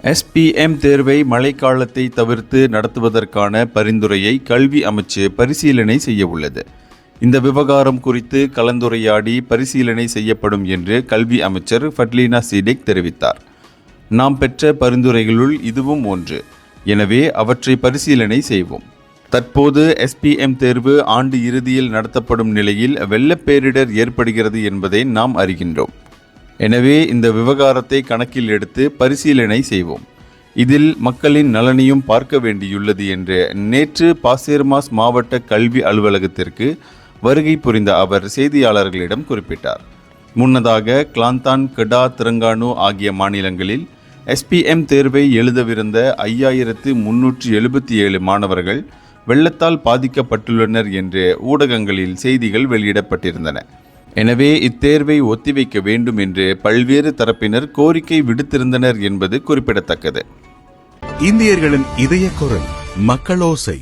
SPM தேர்வை மழைக்காலத்தை தவிர்த்து நடத்துவதற்கான பரிந்துரையை கல்வி அமைச்சு பரிசீலனை செய்ய உள்ளது. இந்த விவகாரம் குறித்து கலந்துரையாடி பரிசீலனை செய்யப்படும் என்று கல்வி அமைச்சர் ஃபட்லீனா சீடிக் தெரிவித்தார். நாம் பெற்ற பரிந்துரைகளுள் இதுவும் ஒன்று. எனவே அவற்றை பரிசீலனை செய்வோம். தற்போது SPM தேர்வு ஆண்டு இறுதியில் நடத்தப்படும் நிலையில் வெள்ளப்பேரிடர் ஏற்படுகிறது என்பதை நாம் அறிகின்றோம். எனவே இந்த விவகாரத்தை கணக்கில் எடுத்து பரிசீலனை செய்வோம். இதில் மக்களின் நலனையும் பார்க்க வேண்டியுள்ளது என்று நேற்று பாசேர்மாஸ் மாவட்ட கல்வி அலுவலகத்திற்கு வருகை புரிந்த அவர் செய்தியாளர்களிடம் குறிப்பிட்டார். முன்னதாக கிளாந்தான், கெடா, திரங்கானு ஆகிய மாநிலங்களில் SPM தேர்வை எழுதவிருந்த 5377 மாணவர்கள் வெள்ளத்தால் பாதிக்கப்பட்டுள்ளனர் என்று ஊடகங்களில் செய்திகள் வெளியிடப்பட்டிருந்தன. எனவே இத்தேர்வை ஒத்திவைக்க வேண்டும் என்று பல்வேறு தரப்பினர் கோரிக்கை விடுத்திருந்தனர் என்பது குறிப்பிடத்தக்கது. இந்தியர்களின் இதய குரல் மக்களோசை.